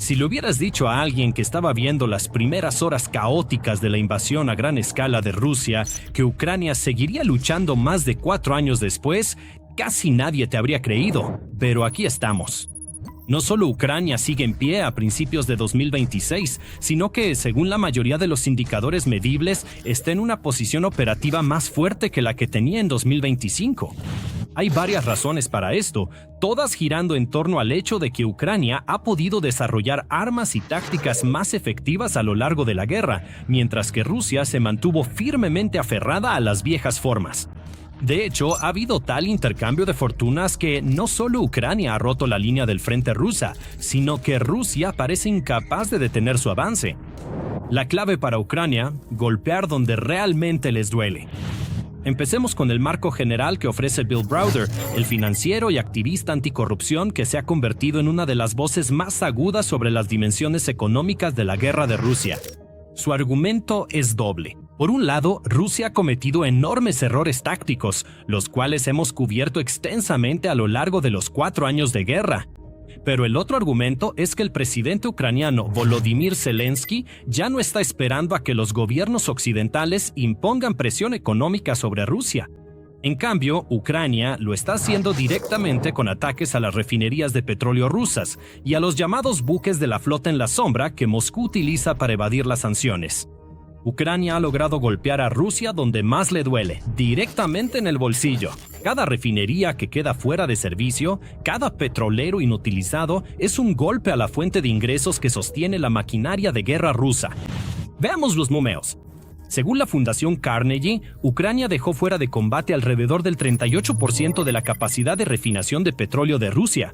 Si le hubieras dicho a alguien que estaba viendo las primeras horas caóticas de la invasión a gran escala de Rusia que Ucrania seguiría luchando más de 4 años después, casi nadie te habría creído, pero aquí estamos. No solo Ucrania sigue en pie a principios de 2026, sino que, según la mayoría de los indicadores medibles, está en una posición operativa más fuerte que la que tenía en 2025. Hay varias razones para esto, todas girando en torno al hecho de que Ucrania ha podido desarrollar armas y tácticas más efectivas a lo largo de la guerra, mientras que Rusia se mantuvo firmemente aferrada a las viejas formas. De hecho, ha habido tal intercambio de fortunas que no solo Ucrania ha roto la línea del frente rusa, sino que Rusia parece incapaz de detener su avance. La clave para Ucrania: golpear donde realmente les duele. Empecemos con el marco general que ofrece Bill Browder, el financiero y activista anticorrupción que se ha convertido en una de las voces más agudas sobre las dimensiones económicas de la guerra de Rusia. Su argumento es doble. Por un lado, Rusia ha cometido enormes errores tácticos, los cuales hemos cubierto extensamente a lo largo de los 4 años de guerra. Pero el otro argumento es que el presidente ucraniano Volodymyr Zelensky ya no está esperando a que los gobiernos occidentales impongan presión económica sobre Rusia. En cambio, Ucrania lo está haciendo directamente con ataques a las refinerías de petróleo rusas y a los llamados buques de la flota en la sombra que Moscú utiliza para evadir las sanciones. Ucrania ha logrado golpear a Rusia donde más le duele, directamente en el bolsillo. Cada refinería que queda fuera de servicio, cada petrolero inutilizado, es un golpe a la fuente de ingresos que sostiene la maquinaria de guerra rusa. Veamos los números. Según la Fundación Carnegie, Ucrania dejó fuera de combate alrededor del 38% de la capacidad de refinación de petróleo de Rusia.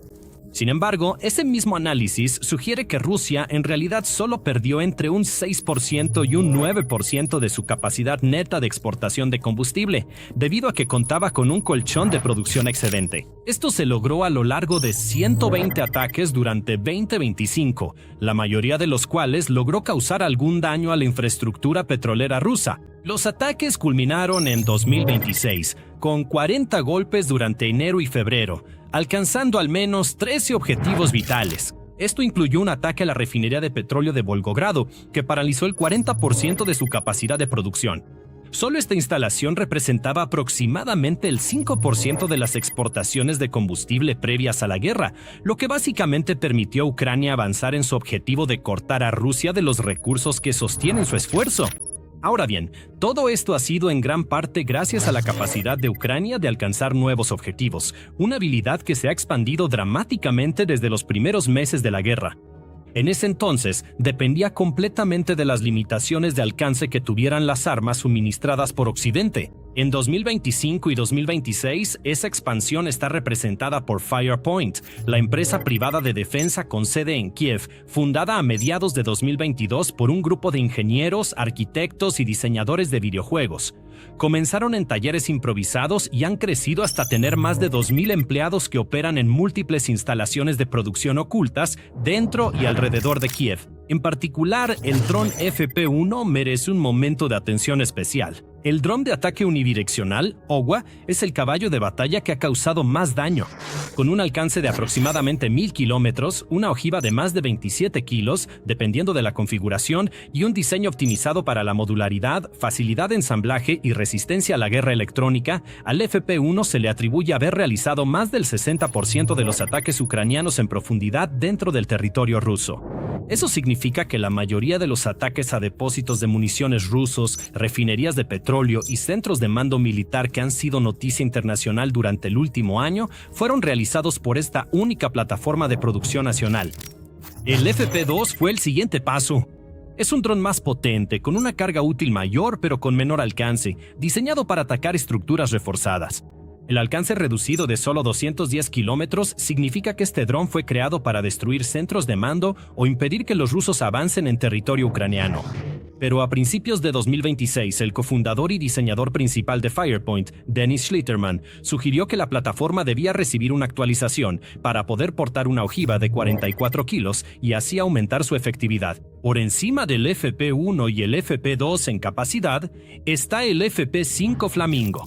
Sin embargo, ese mismo análisis sugiere que Rusia en realidad solo perdió entre un 6% y un 9% de su capacidad neta de exportación de combustible, debido a que contaba con un colchón de producción excedente. Esto se logró a lo largo de 120 ataques durante 2025, la mayoría de los cuales logró causar algún daño a la infraestructura petrolera rusa. Los ataques culminaron en 2026, con 40 golpes durante enero y febrero, alcanzando al menos 13 objetivos vitales. Esto incluyó un ataque a la refinería de petróleo de Volgogrado, que paralizó el 40% de su capacidad de producción. Solo esta instalación representaba aproximadamente el 5% de las exportaciones de combustible previas a la guerra, lo que básicamente permitió a Ucrania avanzar en su objetivo de cortar a Rusia de los recursos que sostienen su esfuerzo. Ahora bien, todo esto ha sido en gran parte gracias a la capacidad de Ucrania de alcanzar nuevos objetivos, una habilidad que se ha expandido dramáticamente desde los primeros meses de la guerra. En ese entonces, dependía completamente de las limitaciones de alcance que tuvieran las armas suministradas por Occidente. En 2025 y 2026, esa expansión está representada por Firepoint, la empresa privada de defensa con sede en Kiev, fundada a mediados de 2022 por un grupo de ingenieros, arquitectos y diseñadores de videojuegos. Comenzaron en talleres improvisados y han crecido hasta tener más de 2.000 empleados que operan en múltiples instalaciones de producción ocultas dentro y alrededor de Kiev. En particular, el dron FP-1 merece un momento de atención especial. El dron de ataque unidireccional, OWA, es el caballo de batalla que ha causado más daño. Con un alcance de aproximadamente 1.000 kilómetros, una ojiva de más de 27 kilos, dependiendo de la configuración, y un diseño optimizado para la modularidad, facilidad de ensamblaje y resistencia a la guerra electrónica, al FP-1 se le atribuye haber realizado más del 60% de los ataques ucranianos en profundidad dentro del territorio ruso. Eso significa que la mayoría de los ataques a depósitos de municiones rusos, refinerías de petróleo y centros de mando militar que han sido noticia internacional durante el último año fueron realizados por esta única plataforma de producción nacional. El FP-2 fue el siguiente paso. Es un dron más potente, con una carga útil mayor pero con menor alcance, diseñado para atacar estructuras reforzadas. El alcance reducido de solo 210 kilómetros significa que este dron fue creado para destruir centros de mando o impedir que los rusos avancen en territorio ucraniano. Pero a principios de 2026, el cofundador y diseñador principal de Firepoint, Dennis Schlitterman, sugirió que la plataforma debía recibir una actualización para poder portar una ojiva de 44 kilos y así aumentar su efectividad. Por encima del FP1 y el FP2 en capacidad, está el FP5 Flamingo.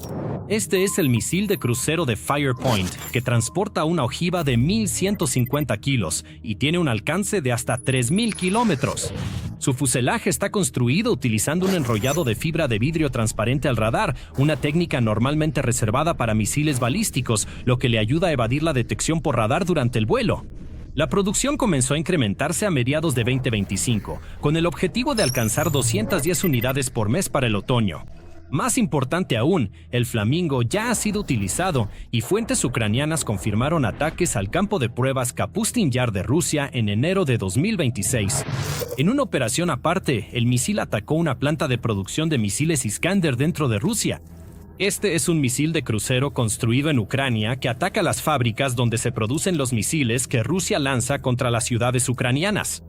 Este es el misil de crucero de Firepoint, que transporta una ojiva de 1.150 kilos y tiene un alcance de hasta 3.000 kilómetros. Su fuselaje está construido utilizando un enrollado de fibra de vidrio transparente al radar, una técnica normalmente reservada para misiles balísticos, lo que le ayuda a evadir la detección por radar durante el vuelo. La producción comenzó a incrementarse a mediados de 2025, con el objetivo de alcanzar 210 unidades por mes para el otoño. Más importante aún, el Flamingo ya ha sido utilizado y fuentes ucranianas confirmaron ataques al campo de pruebas Kapustin Yar de Rusia en enero de 2026. En una operación aparte, el misil atacó una planta de producción de misiles Iskander dentro de Rusia. Este es un misil de crucero construido en Ucrania que ataca las fábricas donde se producen los misiles que Rusia lanza contra las ciudades ucranianas.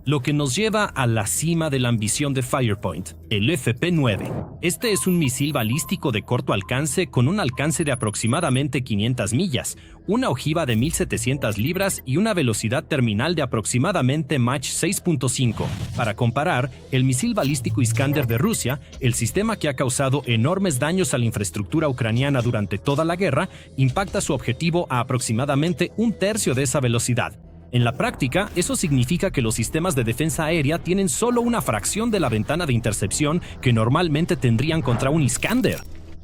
Lo que nos lleva a la cima de la ambición de Firepoint, el FP9. Este es un misil balístico de corto alcance con un alcance de aproximadamente 500 millas, una ojiva de 1.700 libras y una velocidad terminal de aproximadamente Mach 6.5. Para comparar, el misil balístico Iskander de Rusia, el sistema que ha causado enormes daños a la infraestructura ucraniana durante toda la guerra, impacta su objetivo a aproximadamente un tercio de esa velocidad. En la práctica, eso significa que los sistemas de defensa aérea tienen solo una fracción de la ventana de intercepción que normalmente tendrían contra un Iskander.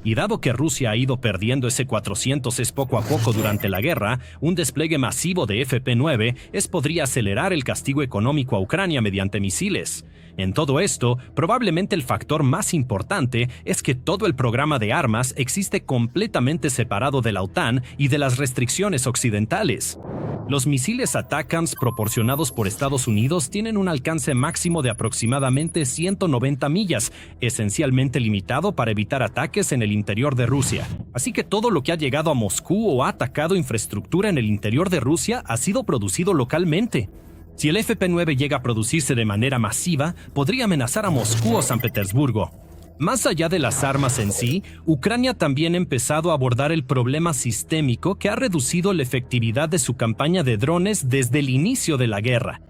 Y dado que Rusia ha ido perdiendo ese 400 poco a poco durante la guerra, un despliegue masivo de FP9 podría acelerar el castigo económico a Ucrania mediante misiles. En todo esto, probablemente el factor más importante es que todo el programa de armas existe completamente separado de la OTAN y de las restricciones occidentales. Los misiles ATACMS proporcionados por Estados Unidos tienen un alcance máximo de aproximadamente 190 millas, esencialmente limitado para evitar ataques en el interior de Rusia. Así que todo lo que ha llegado a Moscú o ha atacado infraestructura en el interior de Rusia ha sido producido localmente. Si el FP9 llega a producirse de manera masiva, podría amenazar a Moscú o San Petersburgo. Más allá de las armas en sí, Ucrania también ha empezado a abordar el problema sistémico que ha reducido la efectividad de su campaña de drones desde el inicio de la guerra.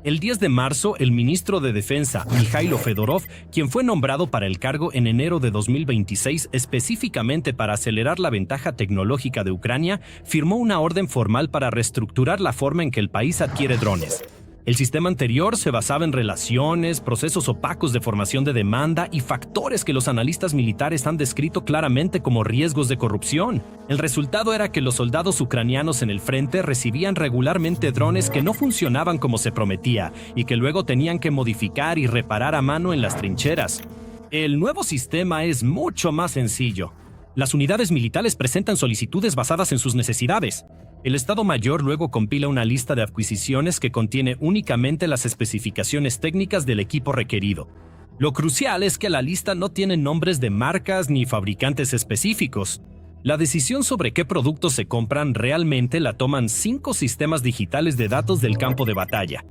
El 10 de marzo, el ministro de Defensa, Mikhailo Fedorov, quien fue nombrado para el cargo en enero de 2026 específicamente para acelerar la ventaja tecnológica de Ucrania, firmó una orden formal para reestructurar la forma en que el país adquiere drones. El sistema anterior se basaba en relaciones, procesos opacos de formación de demanda y factores que los analistas militares han descrito claramente como riesgos de corrupción. El resultado era que los soldados ucranianos en el frente recibían regularmente drones que no funcionaban como se prometía y que luego tenían que modificar y reparar a mano en las trincheras. El nuevo sistema es mucho más sencillo. Las unidades militares presentan solicitudes basadas en sus necesidades. El Estado Mayor luego compila una lista de adquisiciones que contiene únicamente las especificaciones técnicas del equipo requerido. Lo crucial es que la lista no tiene nombres de marcas ni fabricantes específicos. La decisión sobre qué productos se compran realmente la toman 5 sistemas digitales de datos del campo de batalla.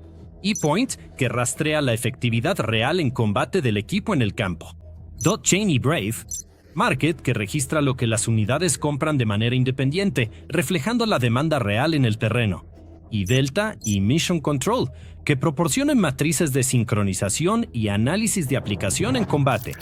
ePoint, que rastrea la efectividad real en combate del equipo en el campo. DotChain y Brave. Market, que registra lo que las unidades compran de manera independiente, reflejando la demanda real en el terreno. Y Delta y Mission Control, que proporcionan matrices de sincronización y análisis de aplicación en combate.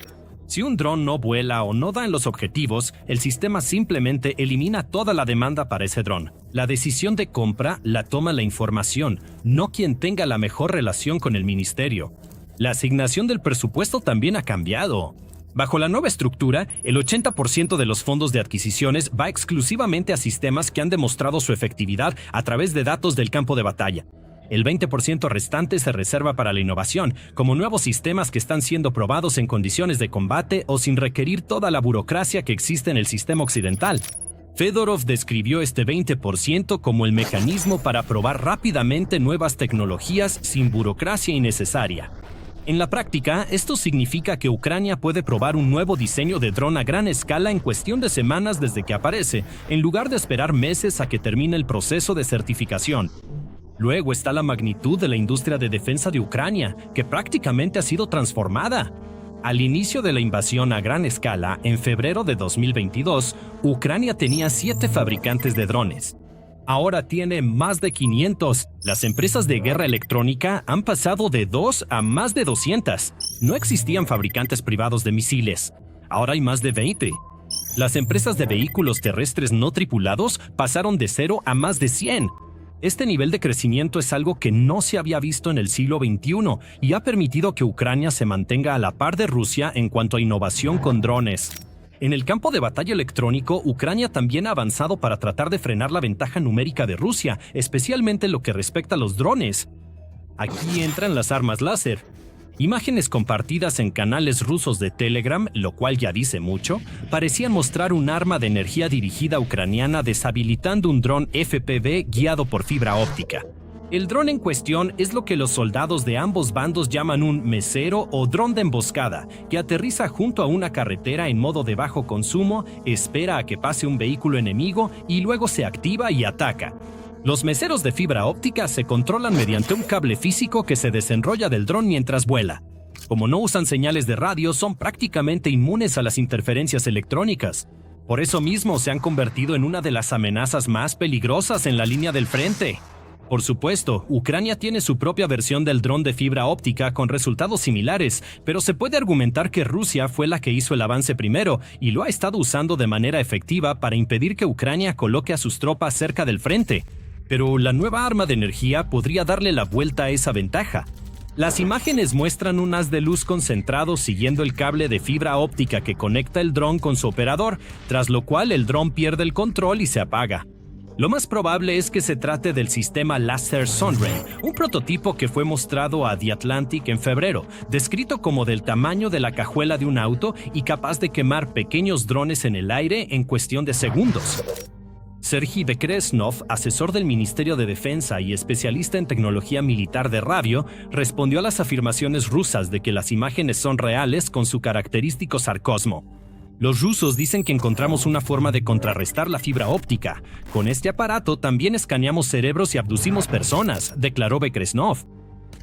Si un dron no vuela o no da en los objetivos, el sistema simplemente elimina toda la demanda para ese dron. La decisión de compra la toma la información, no quien tenga la mejor relación con el ministerio. La asignación del presupuesto también ha cambiado. Bajo la nueva estructura, el 80% de los fondos de adquisiciones va exclusivamente a sistemas que han demostrado su efectividad a través de datos del campo de batalla. El 20% restante se reserva para la innovación, como nuevos sistemas que están siendo probados en condiciones de combate o sin requerir toda la burocracia que existe en el sistema occidental. Fedorov describió este 20% como el mecanismo para probar rápidamente nuevas tecnologías sin burocracia innecesaria. En la práctica, esto significa que Ucrania puede probar un nuevo diseño de dron a gran escala en cuestión de semanas desde que aparece, en lugar de esperar meses a que termine el proceso de certificación. Luego está la magnitud de la industria de defensa de Ucrania, que prácticamente ha sido transformada. Al inicio de la invasión a gran escala, en febrero de 2022, Ucrania tenía 7 fabricantes de drones. Ahora tiene más de 500. Las empresas de guerra electrónica han pasado de 2 a más de 200. No existían fabricantes privados de misiles. Ahora hay más de 20. Las empresas de vehículos terrestres no tripulados pasaron de 0 a más de 100. Este nivel de crecimiento es algo que no se había visto en el siglo XXI y ha permitido que Ucrania se mantenga a la par de Rusia en cuanto a innovación con drones. En el campo de batalla electrónico, Ucrania también ha avanzado para tratar de frenar la ventaja numérica de Rusia, especialmente en lo que respecta a los drones. Aquí entran las armas láser. Imágenes compartidas en canales rusos de Telegram, lo cual ya dice mucho, parecían mostrar un arma de energía dirigida ucraniana deshabilitando un dron FPV guiado por fibra óptica. El dron en cuestión es lo que los soldados de ambos bandos llaman un mesero o dron de emboscada, que aterriza junto a una carretera en modo de bajo consumo, espera a que pase un vehículo enemigo y luego se activa y ataca. Los meseros de fibra óptica se controlan mediante un cable físico que se desenrolla del dron mientras vuela. Como no usan señales de radio, son prácticamente inmunes a las interferencias electrónicas. Por eso mismo se han convertido en una de las amenazas más peligrosas en la línea del frente. Por supuesto, Ucrania tiene su propia versión del dron de fibra óptica con resultados similares, pero se puede argumentar que Rusia fue la que hizo el avance primero y lo ha estado usando de manera efectiva para impedir que Ucrania coloque a sus tropas cerca del frente. Pero la nueva arma de energía podría darle la vuelta a esa ventaja. Las imágenes muestran un haz de luz concentrado siguiendo el cable de fibra óptica que conecta el dron con su operador, tras lo cual el dron pierde el control y se apaga. Lo más probable es que se trate del sistema Laser Sunray, un prototipo que fue mostrado a The Atlantic en febrero, descrito como del tamaño de la cajuela de un auto y capaz de quemar pequeños drones en el aire en cuestión de segundos. Sergei Bekresnov, asesor del Ministerio de Defensa y especialista en tecnología militar de radio, respondió a las afirmaciones rusas de que las imágenes son reales con su característico sarcasmo. Los rusos dicen que encontramos una forma de contrarrestar la fibra óptica. Con este aparato también escaneamos cerebros y abducimos personas, declaró Bekresnov.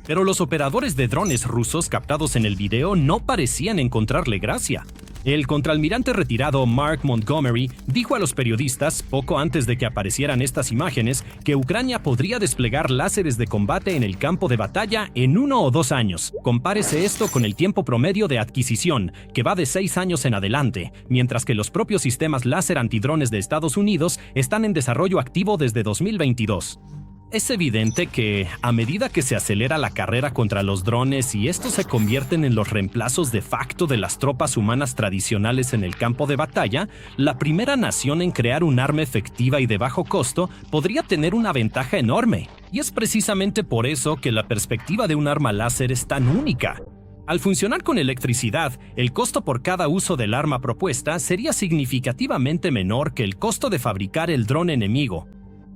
Pero los operadores de drones rusos captados en el video no parecían encontrarle gracia. El contraalmirante retirado Mark Montgomery dijo a los periodistas, poco antes de que aparecieran estas imágenes, que Ucrania podría desplegar láseres de combate en el campo de batalla en 1 o 2 años. Compárese esto con el tiempo promedio de adquisición, que va de 6 años en adelante, mientras que los propios sistemas láser antidrones de Estados Unidos están en desarrollo activo desde 2022. Es evidente que, a medida que se acelera la carrera contra los drones y estos se convierten en los reemplazos de facto de las tropas humanas tradicionales en el campo de batalla, la primera nación en crear un arma efectiva y de bajo costo podría tener una ventaja enorme. Y es precisamente por eso que la perspectiva de un arma láser es tan única. Al funcionar con electricidad, el costo por cada uso del arma propuesta sería significativamente menor que el costo de fabricar el dron enemigo.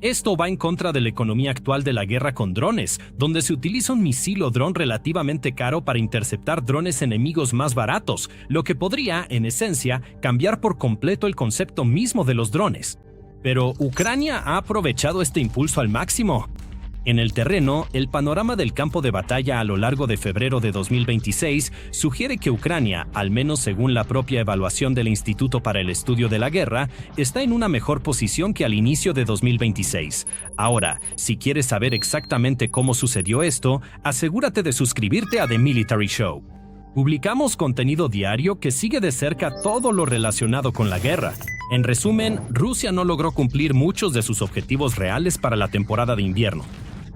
Esto va en contra de la economía actual de la guerra con drones, donde se utiliza un misil o dron relativamente caro para interceptar drones enemigos más baratos, lo que podría, en esencia, cambiar por completo el concepto mismo de los drones. Pero Ucrania ha aprovechado este impulso al máximo. En el terreno, el panorama del campo de batalla a lo largo de febrero de 2026 sugiere que Ucrania, al menos según la propia evaluación del Instituto para el Estudio de la Guerra, está en una mejor posición que al inicio de 2026. Ahora, si quieres saber exactamente cómo sucedió esto, asegúrate de suscribirte a The Military Show. Publicamos contenido diario que sigue de cerca todo lo relacionado con la guerra. En resumen, Rusia no logró cumplir muchos de sus objetivos reales para la temporada de invierno.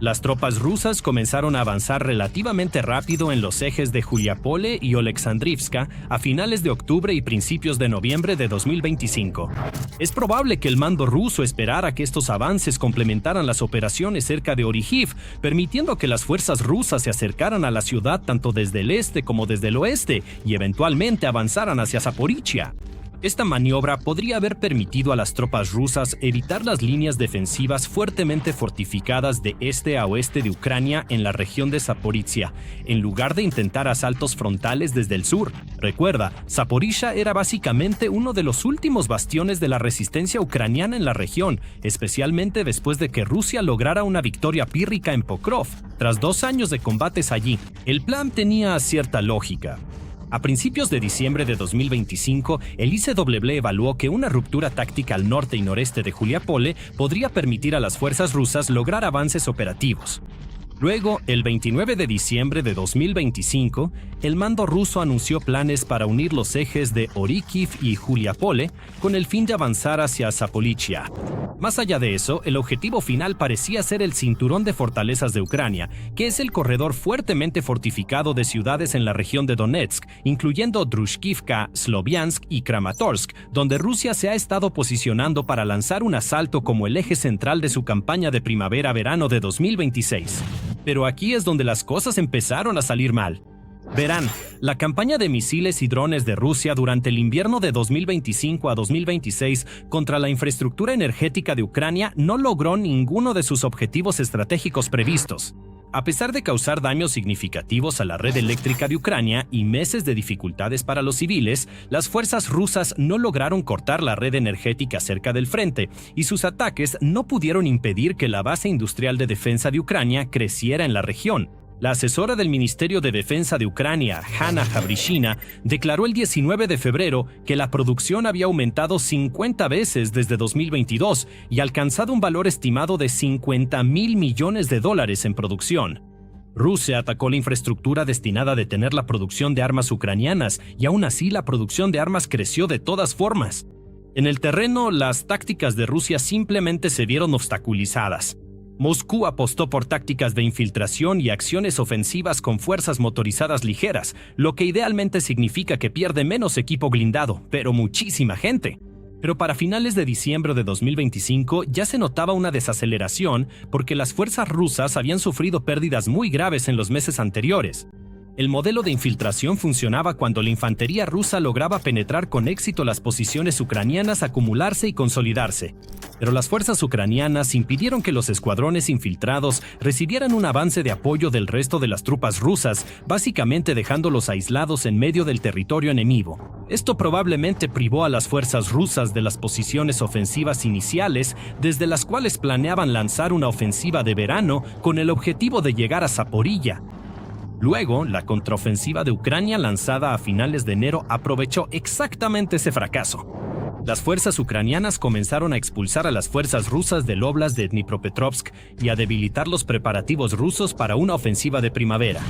Las tropas rusas comenzaron a avanzar relativamente rápido en los ejes de Juliapole y Oleksandrivska a finales de octubre y principios de noviembre de 2025. Es probable que el mando ruso esperara que estos avances complementaran las operaciones cerca de Orihiv, permitiendo que las fuerzas rusas se acercaran a la ciudad tanto desde el este como desde el oeste y eventualmente avanzaran hacia Zaporizhia. Esta maniobra podría haber permitido a las tropas rusas evitar las líneas defensivas fuertemente fortificadas de este a oeste de Ucrania en la región de Zaporizhia, en lugar de intentar asaltos frontales desde el sur. Recuerda, Zaporizhia era básicamente uno de los últimos bastiones de la resistencia ucraniana en la región, especialmente después de que Rusia lograra una victoria pírrica en Pokrov, tras 2 años de combates allí. El plan tenía cierta lógica. A principios de diciembre de 2025, el ICW evaluó que una ruptura táctica al norte y noreste de Juliápole podría permitir a las fuerzas rusas lograr avances operativos. Luego, el 29 de diciembre de 2025, el mando ruso anunció planes para unir los ejes de Orikhiv y Juliápole con el fin de avanzar hacia Zaporizhia. Más allá de eso, el objetivo final parecía ser el cinturón de fortalezas de Ucrania, que es el corredor fuertemente fortificado de ciudades en la región de Donetsk, incluyendo Drushkivka, Sloviansk y Kramatorsk, donde Rusia se ha estado posicionando para lanzar un asalto como el eje central de su campaña de primavera-verano de 2026. Pero aquí es donde las cosas empezaron a salir mal. Verán, la campaña de misiles y drones de Rusia durante el invierno de 2025 a 2026 contra la infraestructura energética de Ucrania no logró ninguno de sus objetivos estratégicos previstos. A pesar de causar daños significativos a la red eléctrica de Ucrania y meses de dificultades para los civiles, las fuerzas rusas no lograron cortar la red energética cerca del frente, y sus ataques no pudieron impedir que la base industrial de defensa de Ucrania creciera en la región. La asesora del Ministerio de Defensa de Ucrania, Hanna Havrishina, declaró el 19 de febrero que la producción había aumentado 50 veces desde 2022 y alcanzado un valor estimado de $50.000 millones en producción. Rusia atacó la infraestructura destinada a detener la producción de armas ucranianas y aún así la producción de armas creció de todas formas. En el terreno, las tácticas de Rusia simplemente se vieron obstaculizadas. Moscú apostó por tácticas de infiltración y acciones ofensivas con fuerzas motorizadas ligeras, lo que idealmente significa que pierde menos equipo blindado, pero muchísima gente. Pero para finales de diciembre de 2025 ya se notaba una desaceleración porque las fuerzas rusas habían sufrido pérdidas muy graves en los meses anteriores. El modelo de infiltración funcionaba cuando la infantería rusa lograba penetrar con éxito las posiciones ucranianas, acumularse y consolidarse. Pero las fuerzas ucranianas impidieron que los escuadrones infiltrados recibieran un avance de apoyo del resto de las tropas rusas, básicamente dejándolos aislados en medio del territorio enemigo. Esto probablemente privó a las fuerzas rusas de las posiciones ofensivas iniciales, desde las cuales planeaban lanzar una ofensiva de verano con el objetivo de llegar a Zaporizhia. Luego, la contraofensiva de Ucrania lanzada a finales de enero aprovechó exactamente ese fracaso. Las fuerzas ucranianas comenzaron a expulsar a las fuerzas rusas del óblast de Dnipropetrovsk y a debilitar los preparativos rusos para una ofensiva de primavera.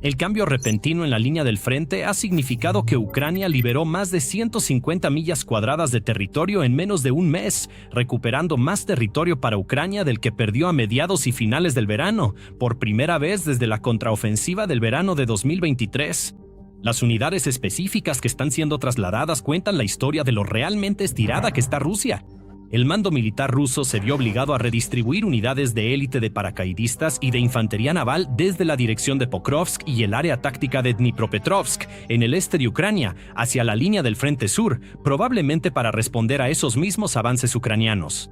El cambio repentino en la línea del frente ha significado que Ucrania liberó más de 150 millas cuadradas de territorio en menos de un mes, recuperando más territorio para Ucrania del que perdió a mediados y finales del verano, por primera vez desde la contraofensiva del verano de 2023. Las unidades específicas que están siendo trasladadas cuentan la historia de lo realmente estirada que está Rusia. El mando militar ruso se vio obligado a redistribuir unidades de élite de paracaidistas y de infantería naval desde la dirección de Pokrovsk y el área táctica de Dnipropetrovsk, en el este de Ucrania, hacia la línea del Frente Sur, probablemente para responder a esos mismos avances ucranianos.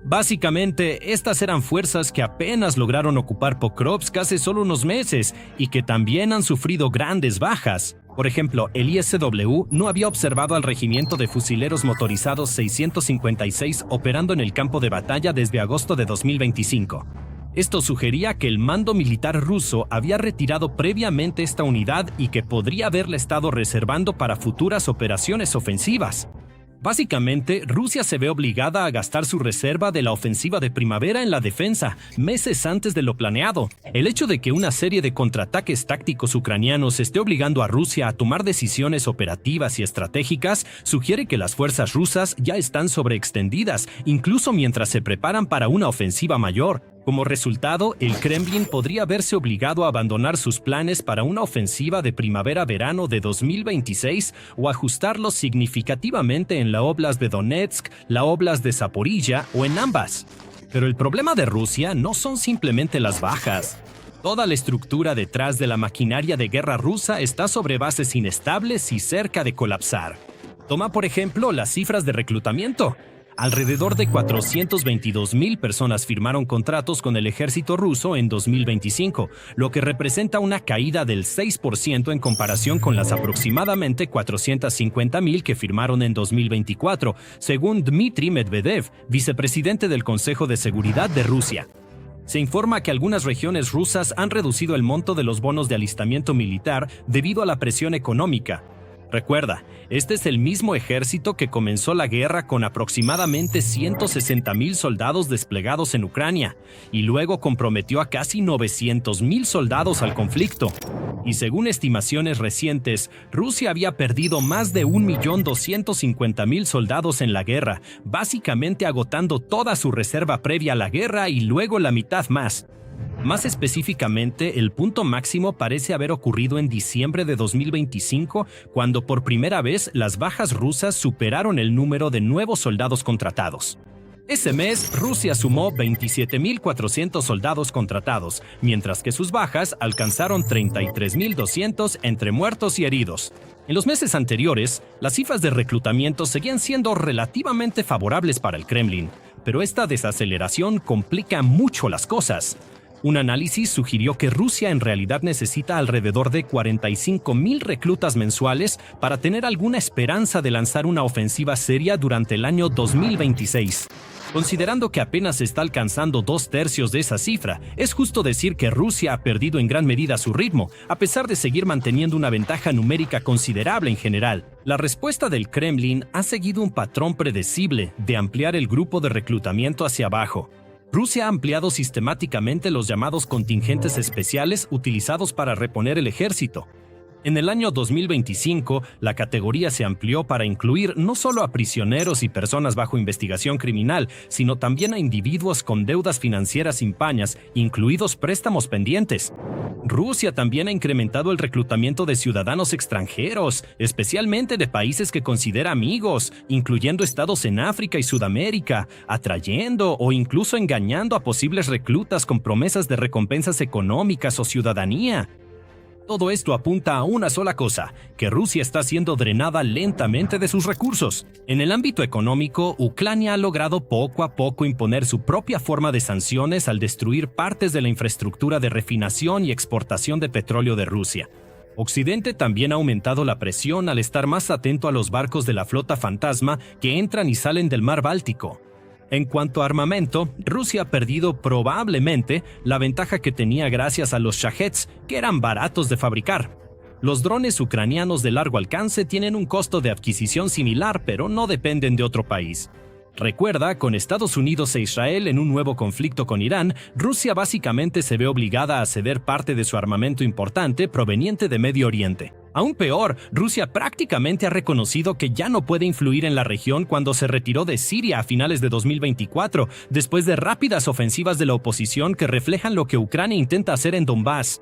Básicamente, estas eran fuerzas que apenas lograron ocupar Pokrovsk hace solo unos meses y que también han sufrido grandes bajas. Por ejemplo, el ISW no había observado al regimiento de fusileros motorizados 656 operando en el campo de batalla desde agosto de 2025. Esto sugería que el mando militar ruso había retirado previamente esta unidad y que podría haberla estado reservando para futuras operaciones ofensivas. Básicamente, Rusia se ve obligada a gastar su reserva de la ofensiva de primavera en la defensa, meses antes de lo planeado. El hecho de que una serie de contraataques tácticos ucranianos esté obligando a Rusia a tomar decisiones operativas y estratégicas sugiere que las fuerzas rusas ya están sobreextendidas, incluso mientras se preparan para una ofensiva mayor. Como resultado, el Kremlin podría verse obligado a abandonar sus planes para una ofensiva de primavera-verano de 2026 o ajustarlos significativamente en la óblast de Donetsk, la óblast de Zaporizhia o en ambas. Pero el problema de Rusia no son simplemente las bajas. Toda la estructura detrás de la maquinaria de guerra rusa está sobre bases inestables y cerca de colapsar. Toma por ejemplo las cifras de reclutamiento. Alrededor de 422,000 personas firmaron contratos con el ejército ruso en 2025, lo que representa una caída del 6% en comparación con las aproximadamente 450,000 que firmaron en 2024, según Dmitry Medvedev, vicepresidente del Consejo de Seguridad de Rusia. Se informa que algunas regiones rusas han reducido el monto de los bonos de alistamiento militar debido a la presión económica. Recuerda, este es el mismo ejército que comenzó la guerra con aproximadamente 160,000 soldados desplegados en Ucrania y luego comprometió a casi 900,000 soldados al conflicto. Y según estimaciones recientes, Rusia había perdido más de 1,250,000 soldados en la guerra, básicamente agotando toda su reserva previa a la guerra y luego la mitad más. Más específicamente, el punto máximo parece haber ocurrido en diciembre de 2025, cuando por primera vez las bajas rusas superaron el número de nuevos soldados contratados. Ese mes, Rusia sumó 27,400 soldados contratados, mientras que sus bajas alcanzaron 33,200 entre muertos y heridos. En los meses anteriores, las cifras de reclutamiento seguían siendo relativamente favorables para el Kremlin, pero esta desaceleración complica mucho las cosas. Un análisis sugirió que Rusia en realidad necesita alrededor de 45,000 reclutas mensuales para tener alguna esperanza de lanzar una ofensiva seria durante el año 2026. Considerando que apenas está alcanzando 2/3 de esa cifra, es justo decir que Rusia ha perdido en gran medida su ritmo, a pesar de seguir manteniendo una ventaja numérica considerable en general. La respuesta del Kremlin ha seguido un patrón predecible de ampliar el grupo de reclutamiento hacia abajo. Rusia ha ampliado sistemáticamente los llamados contingentes especiales utilizados para reponer el ejército. En el año 2025, la categoría se amplió para incluir no solo a prisioneros y personas bajo investigación criminal, sino también a individuos con deudas financieras impañas, incluidos préstamos pendientes. Rusia también ha incrementado el reclutamiento de ciudadanos extranjeros, especialmente de países que considera amigos, incluyendo estados en África y Sudamérica, atrayendo o incluso engañando a posibles reclutas con promesas de recompensas económicas o ciudadanía. Todo esto apunta a una sola cosa, que Rusia está siendo drenada lentamente de sus recursos. En el ámbito económico, Ucrania ha logrado poco a poco imponer su propia forma de sanciones al destruir partes de la infraestructura de refinación y exportación de petróleo de Rusia. Occidente también ha aumentado la presión al estar más atento a los barcos de la flota fantasma que entran y salen del mar Báltico. En cuanto a armamento, Rusia ha perdido probablemente la ventaja que tenía gracias a los Shaheds, que eran baratos de fabricar. Los drones ucranianos de largo alcance tienen un costo de adquisición similar, pero no dependen de otro país. Recuerda, con Estados Unidos e Israel en un nuevo conflicto con Irán, Rusia básicamente se ve obligada a ceder parte de su armamento importante proveniente de Medio Oriente. Aún peor, Rusia prácticamente ha reconocido que ya no puede influir en la región cuando se retiró de Siria a finales de 2024, después de rápidas ofensivas de la oposición que reflejan lo que Ucrania intenta hacer en Donbass.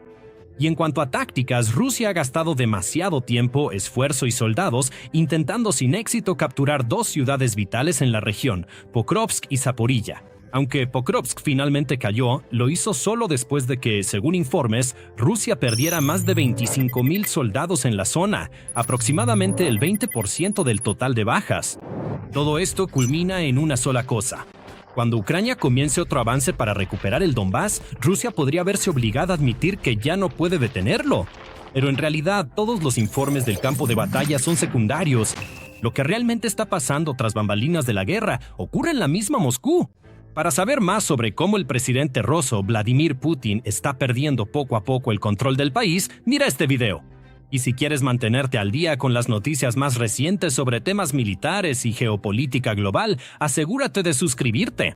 Y en cuanto a tácticas, Rusia ha gastado demasiado tiempo, esfuerzo y soldados intentando sin éxito capturar dos ciudades vitales en la región, Pokrovsk y Zaporilla. Aunque Pokrovsk finalmente cayó, lo hizo solo después de que, según informes, Rusia perdiera más de 25,000 soldados en la zona, aproximadamente el 20% del total de bajas. Todo esto culmina en una sola cosa. Cuando Ucrania comience otro avance para recuperar el Donbass, Rusia podría verse obligada a admitir que ya no puede detenerlo. Pero en realidad, todos los informes del campo de batalla son secundarios. Lo que realmente está pasando tras bambalinas de la guerra ocurre en la misma Moscú. Para saber más sobre cómo el presidente ruso Vladimir Putin está perdiendo poco a poco el control del país, mira este video. Y si quieres mantenerte al día con las noticias más recientes sobre temas militares y geopolítica global, asegúrate de suscribirte.